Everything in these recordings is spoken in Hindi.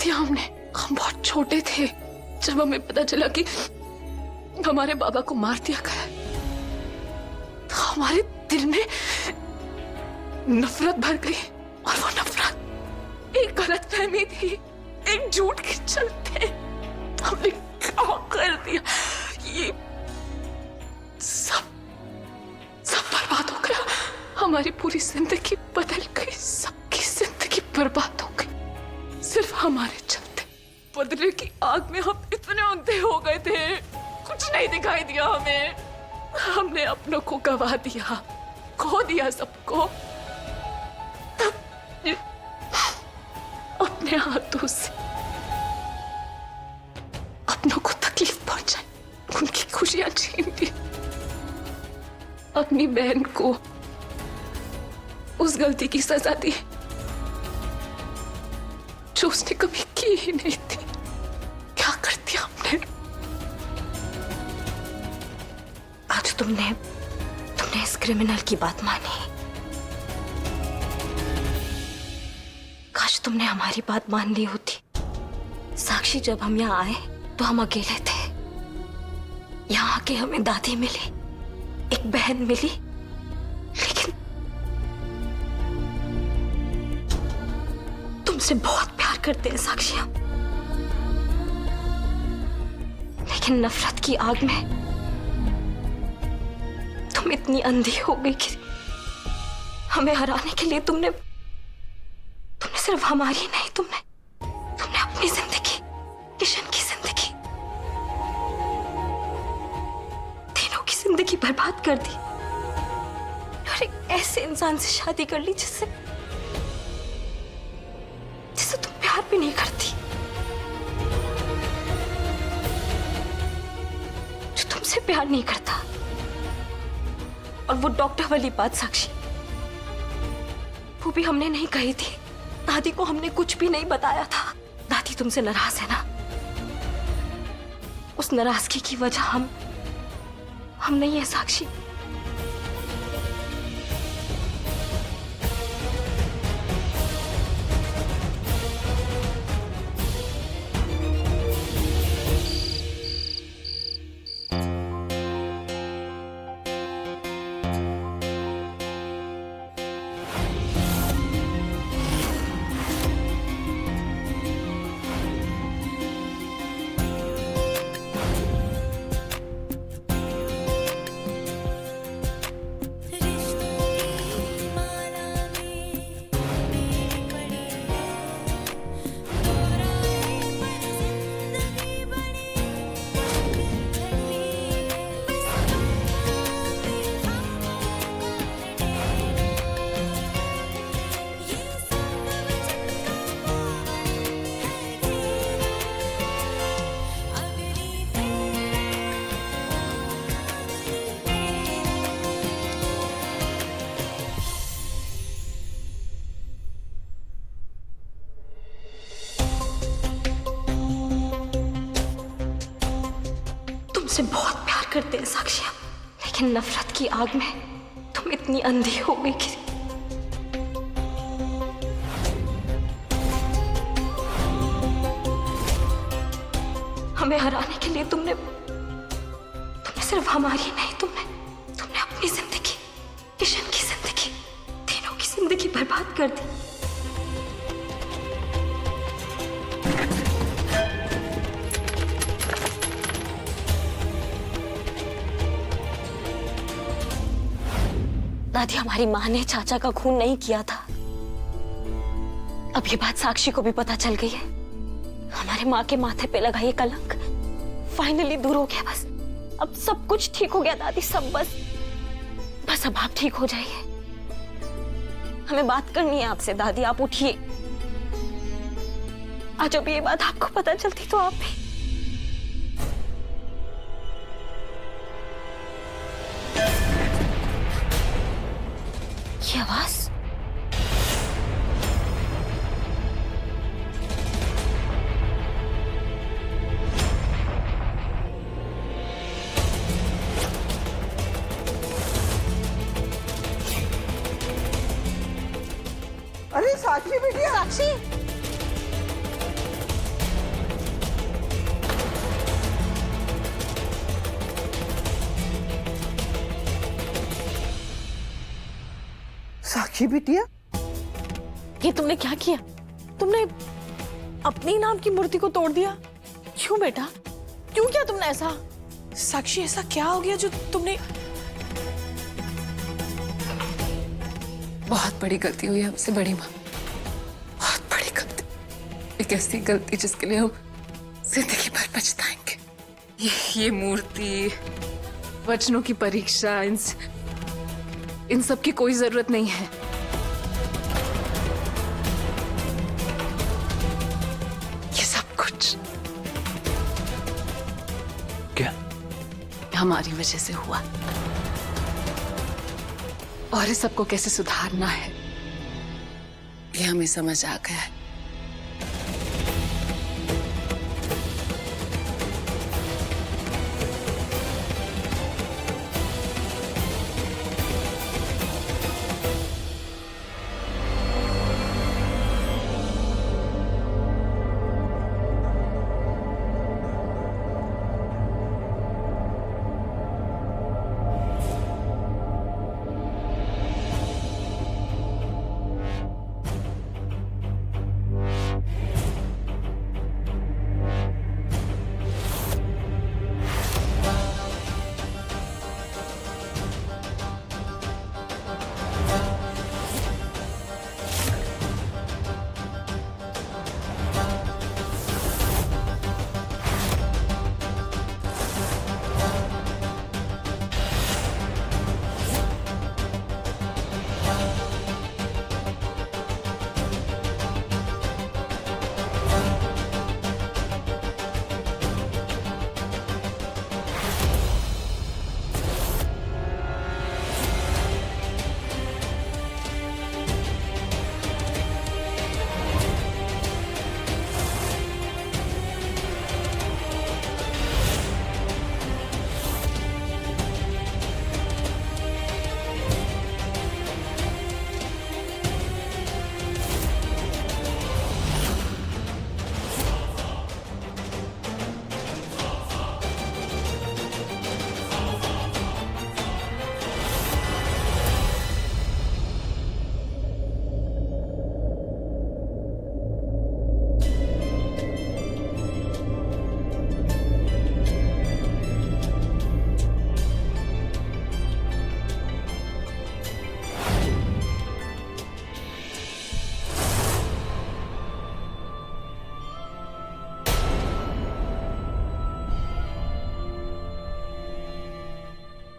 दिया हमने। हम बहुत छोटे थे जब हमें पता चला कि हमारे बाबा को मार दिया गया, तो हमारे दिल में नफरत भर गई। और वो नफरत एक गलतफहमी थी, एक झूठ के चलते हमने क्या कर दिया। ये सब बर्बाद हो गया। हमारी पूरी जिंदगी बदल गई, सबकी जिंदगी बर्बाद हो गई, सिर्फ हमारे चलते। बदले की आग में हम इतने अंधे हो गए थे, कुछ नहीं दिखाई दिया हमें। हमने अपनों को गवा दिया, खो दिया सबको। तब अपने हाथों से अपनों को तकलीफ पहुंचाई, उनकी खुशियां छीन ली। अपनी बहन को उस गलती की सजा दी जो उसने कभी की ही नहीं थी। क्या कर दिया हमने? आज तुमने इस क्रिमिनल की बात मानी। काश तुमने हमारी बात मान ली होती। साक्षी, जब हम यहाँ आए तो हम अकेले थे। यहाँ आके हमें दादी मिली, एक बहन मिली, लेकिन तुमसे बहुत प्यार करते हैं साक्षी हम। लेकिन नफरत की आग में तुम इतनी अंधी हो गई कि हमें हराने के लिए तुमने सिर्फ हमारी नहीं, तुमने अपनी जिंदगी, किशन की जिंदगी, तीनों की जिंदगी बर्बाद कर दी। और एक ऐसे इंसान से शादी कर ली जिससे तुम प्यार भी नहीं करती, जो तुमसे प्यार नहीं करता। और वो डॉक्टर वाली बात साक्षी, वो भी हमने नहीं कही थी। दादी को हमने कुछ भी नहीं बताया था। दादी तुमसे नाराज है ना? उस नाराजगी की वजह हम नहीं है साक्षी। तुमसे बहुत प्यार करते हैं साक्षी, लेकिन नफरत की आग में तुम इतनी अंधी हो गई कि हमें हराने के लिए तुमने सिर्फ हमारी नहीं, तुमने अपनी जिंदगी, किशन की जिंदगी, तीनों की जिंदगी बर्बाद कर दी। दादी, हमारी माँ ने चाचा का खून नहीं किया था। अब ये बात साक्षी को भी पता चल गई है। हमारे माँ के माथे पे लगा ये कलंक फाइनली दूर हो गया। बस अब सब कुछ ठीक हो गया दादी, सब बस अब आप ठीक हो जाइए। हमें बात करनी है आपसे दादी, आप उठिए। आज जब ये बात आपको पता चलती तो आप भी। ये आवाज, अरे साक्षी बिटिया, साक्षी साक्षी बिटिया, ये तुमने क्या किया? तुमने अपनी नाम की मूर्ति को तोड़ दिया। क्यों बेटा, क्यों किया तुमने ऐसा? साक्षी, ऐसा क्या हो गया जो तुमने? बहुत बड़ी गलती हुई हमसे बड़ी माँ, बहुत बड़ी गलती। एक ऐसी गलती जिसके लिए हम जिंदगी भर पछताएंगे। ये मूर्ति, वचनों की परीक्षा, इन सब की कोई जरूरत नहीं है। ये सब कुछ क्या हमारी वजह से हुआ, और इस सबको कैसे सुधारना है ये हमें समझ आ गया है।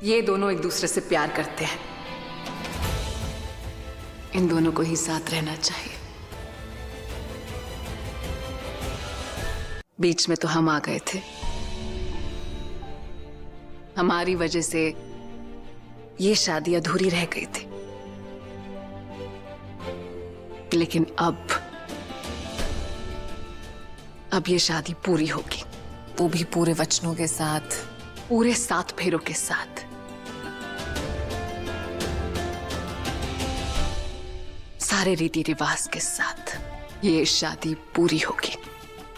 ये दोनों एक दूसरे से प्यार करते हैं, इन दोनों को ही साथ रहना चाहिए। बीच में तो हम आ गए थे, हमारी वजह से ये शादी अधूरी रह गई थी, लेकिन अब ये शादी पूरी होगी, वो भी पूरे वचनों के साथ, पूरे 7 फेरों के साथ। सारे रीति रिवाज के साथ ये शादी पूरी होगी।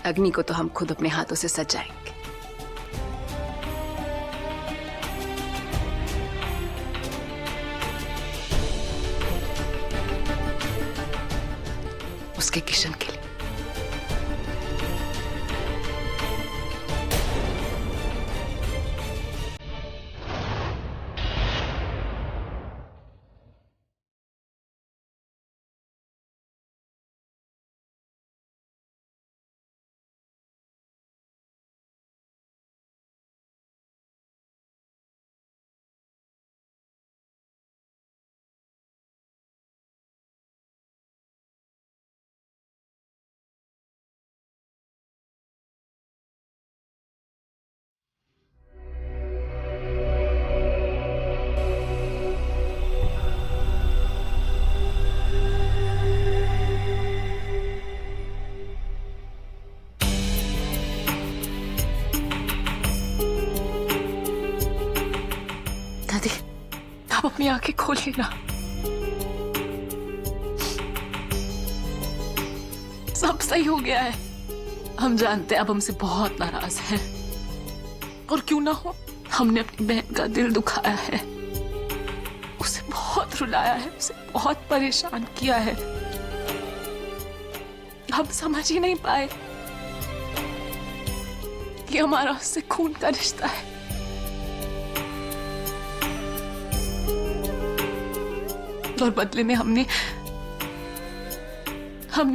अग्नि को तो हम खुद अपने हाथों से सजाएंगे। उसके किशन के लिए। दादी, आप अपनी आंखें खोलिए ना। सब सही हो गया है। हम जानते हैं आप हमसे बहुत नाराज हैं, और क्यों ना हो, हमने अपनी बहन का दिल दुखाया है, उसे बहुत रुलाया है, उसे बहुत परेशान किया है। हम समझ ही नहीं पाए कि हमारा उससे खून का रिश्ता है। और बदले में हमने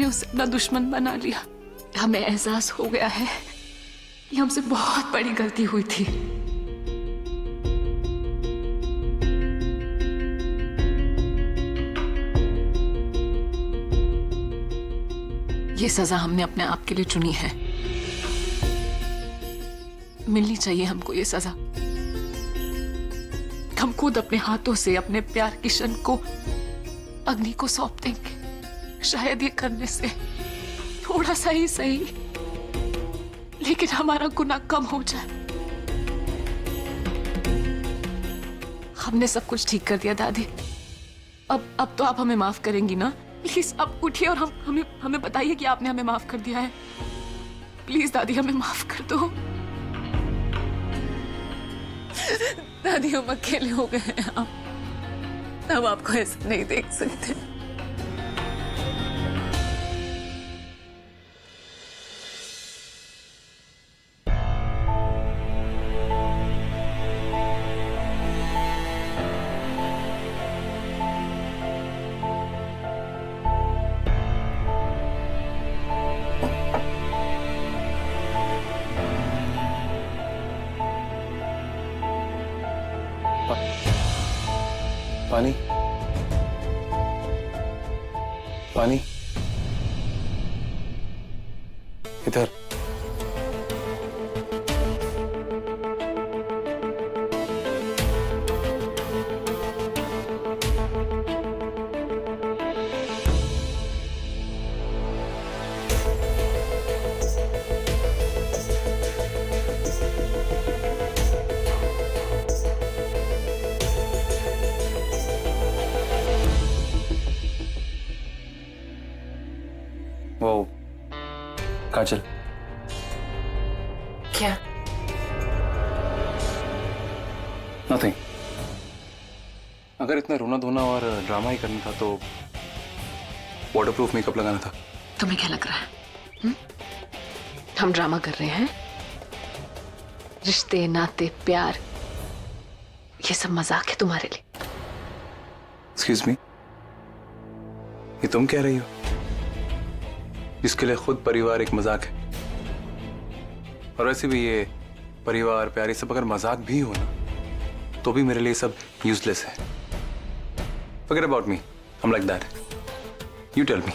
उसे अपना दुश्मन बना लिया। हमें एहसास हो गया है कि हमसे बहुत बड़ी गलती हुई थी। ये सजा हमने अपने आप के लिए चुनी है। मिलनी चाहिए हमको ये सजा। हम खुद अपने हाथों से अपने प्यार किशन को अग्नि को सौंप देंगे। शायद ये करने से थोड़ा सा ही सही, लेकिन हमारा गुनाह कम हो जाए। हमने सब कुछ ठीक कर दिया दादी। अब तो आप हमें माफ करेंगी ना? प्लीज अब उठिए और हमें बताइए कि आपने हमें माफ कर दिया है। प्लीज दादी हमें माफ कर दो। दादी हम अकेले हो गए हैं। अब आपको ऐसे नहीं देख सकते। पानी, पानी, इधर। वो काजल, क्या? नथिंग। अगर इतना रोना धोना और ड्रामा ही करना था तो वाटरप्रूफ मेकअप लगाना था। तुम्हें क्या लग रहा है? हम ड्रामा कर रहे हैं? रिश्ते, नाते, प्यार, ये सब मजाक है तुम्हारे लिए। एक्सक्यूज मी, ये तुम कह रही हो जिसके लिए खुद परिवार एक मजाक है? और वैसे भी ये परिवार, प्यार, ये सब अगर मजाक भी हो ना तो भी मेरे लिए सब यूजलेस है। Forget about me. I'm like that. You tell me.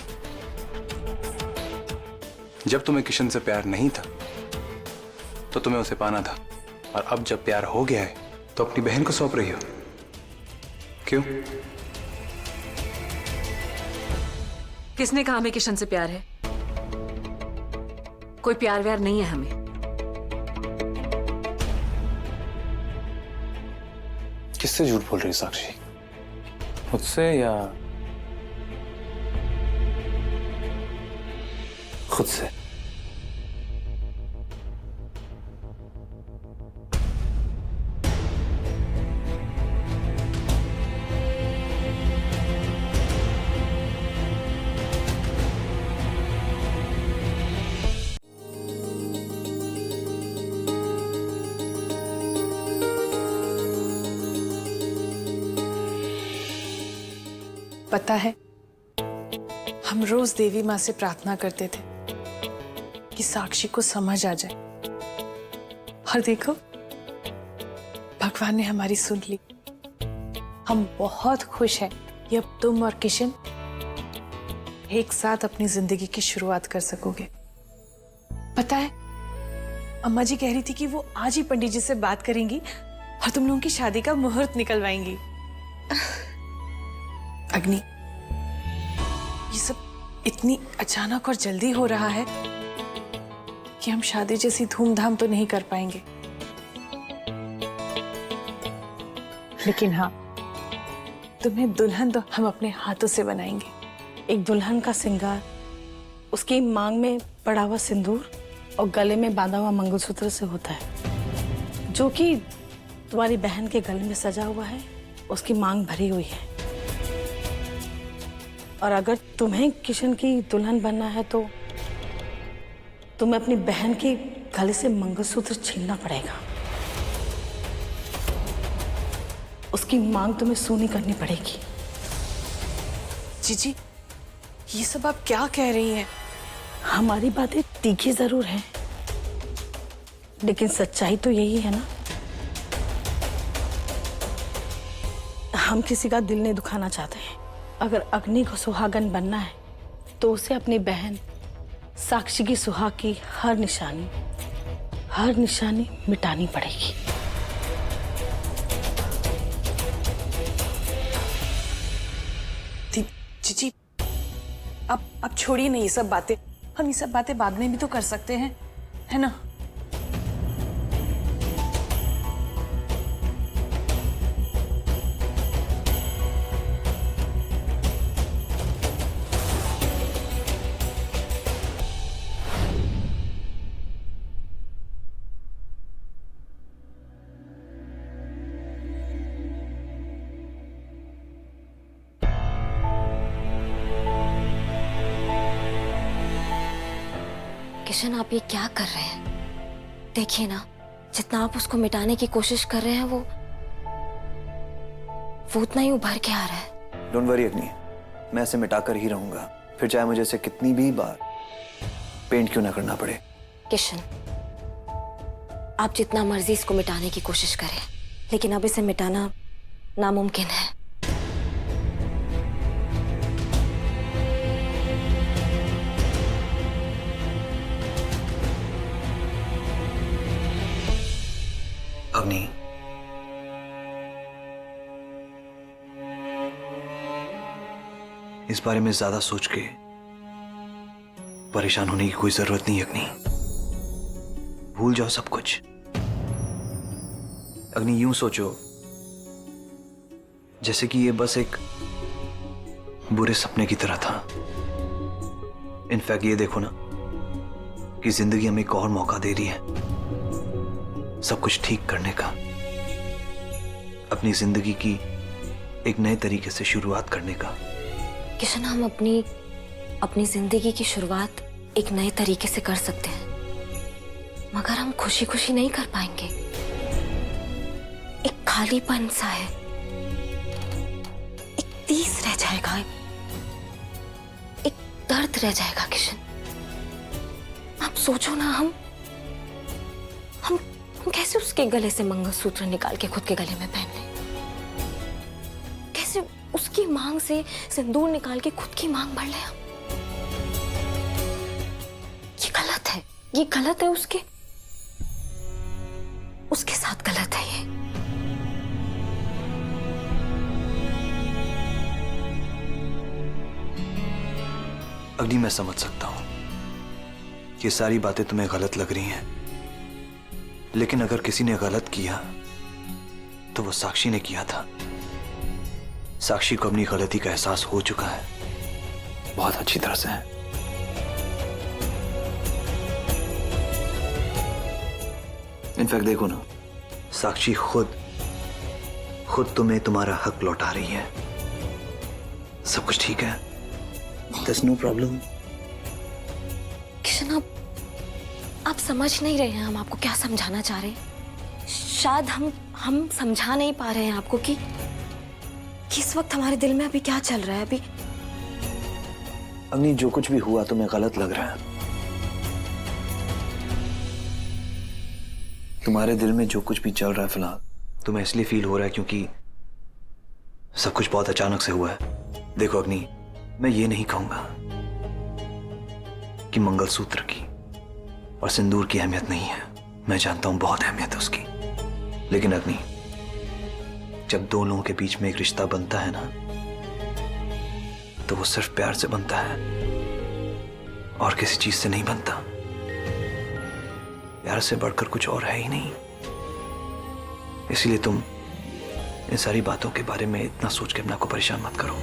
जब तुम्हें किशन से प्यार नहीं था तो तुम्हें उसे पाना था, और अब जब प्यार हो गया है तो अपनी बहन को सौंप रही हो। क्यों? किसने कहा हमें किशन से प्यार है? कोई प्यार व्यार नहीं है हमें। किससे झूठ बोल रही साक्षी? मुझसे या खुद से? पता है, हम रोज देवी माँ से प्रार्थना करते थे कि साक्षी को समझ आ जाए, और देखो भगवान ने हमारी सुन ली। हम बहुत खुश हैं कि अब तुम और किशन एक साथ अपनी जिंदगी की शुरुआत कर सकोगे। पता है, अम्मा जी कह रही थी कि वो आज ही पंडित जी से बात करेंगी और तुम लोगों की शादी का मुहूर्त निकलवाएंगी। अग्नि, ये सब इतनी अचानक और जल्दी हो रहा है कि हम शादी जैसी धूमधाम तो नहीं कर पाएंगे, लेकिन हाँ, तुम्हें दुल्हन तो हम अपने हाथों से बनाएंगे। एक दुल्हन का श्रृंगार उसकी मांग में पड़ा हुआ सिंदूर और गले में बांधा हुआ मंगलसूत्र से होता है, जो कि तुम्हारी बहन के गले में सजा हुआ है। उसकी मांग भरी हुई है। और अगर तुम्हें किशन की दुल्हन बनना है तो तुम्हें अपनी बहन के गले से मंगलसूत्र छीनना पड़ेगा। उसकी मांग तुम्हें सूनी करनी पड़ेगी। जीजी, ये सब आप क्या कह रही हैं? हमारी बातें तीखी जरूर हैं, लेकिन सच्चाई तो यही है ना। हम किसी का दिल नहीं दुखाना चाहते हैं। अगर अग्नि को सुहागन बनना है तो उसे अपनी बहन साक्षी की सुहाग की हर निशानी मिटानी पड़ेगी। जीजी, अब छोड़िए नहीं ये सब बातें। हम ये सब बातें बाद में भी तो कर सकते हैं, है ना? किशन, आप ये क्या कर रहे हैं? देखिए ना, जितना आप उसको मिटाने की कोशिश कर रहे हैं वो उतना ही उभर के आ रहा है। डोंट वरी अग्नि, मैं इसे मिटाकर ही रहूंगा, फिर चाहे मुझे इसे कितनी भी बार पेंट क्यों ना करना पड़े। किशन, आप जितना मर्जी इसको मिटाने की कोशिश करें, लेकिन अब इसे मिटाना नामुमकिन है। अग्नि, इस बारे में ज्यादा सोच के परेशान होने की कोई जरूरत नहीं। अग्नि, भूल जाओ सब कुछ। अग्नि, यूं सोचो जैसे कि ये बस एक बुरे सपने की तरह था। इनफैक्ट ये देखो ना कि जिंदगी हमें एक और मौका दे रही है सब कुछ ठीक करने का, अपनी जिंदगी की एक नए तरीके से शुरुआत करने का। किशन, हम अपनी जिंदगी की शुरुआत एक नए तरीके से कर सकते हैं, मगर हम खुशी खुशी नहीं कर पाएंगे। एक खालीपन सा है, एक तीस रह जाएगा, एक दर्द रह जाएगा। किशन, आप सोचो ना, हम कैसे उसके गले से मंगलसूत्र निकाल के खुद के गले में पहन लें? कैसे उसकी मांग से सिंदूर निकाल के खुद की मांग भर लें हम? ये गलत है, ये गलत है। उसके साथ गलत है ये। अग्नि, मैं समझ सकता हूं ये सारी बातें तुम्हें गलत लग रही हैं, लेकिन अगर किसी ने गलत किया तो वो साक्षी ने किया था। साक्षी को अपनी गलती का एहसास हो चुका है, बहुत अच्छी तरह से है। इनफैक्ट देखो ना, साक्षी खुद तुम्हें तुम्हारा हक लौटा रही है। सब कुछ ठीक है, There's no problem। किशन, आप समझ नहीं रहे हैं हम आपको क्या समझाना चाह रहे हैं। शायद हम समझा नहीं पा रहे हैं आपको कि इस वक्त हमारे दिल में अभी क्या चल रहा है। अभी अग्नि, जो कुछ भी हुआ तुम्हें गलत लग रहा है। तुम्हारे दिल में जो कुछ भी चल रहा है फिलहाल तुम्हें इसलिए फील हो रहा है क्योंकि सब कुछ बहुत अचानक से हुआ है। देखो अग्नि, मैं ये नहीं कहूंगा कि मंगलसूत्र की और सिंदूर की अहमियत नहीं है, मैं जानता हूं बहुत अहमियत है उसकी। लेकिन अग्नि, जब दो लोगों के बीच में एक रिश्ता बनता है ना, तो वो सिर्फ प्यार से बनता है और किसी चीज से नहीं बनता। प्यार से बढ़कर कुछ और है ही नहीं। इसलिए तुम इन सारी बातों के बारे में इतना सोच के अपने आप को परेशान मत करो।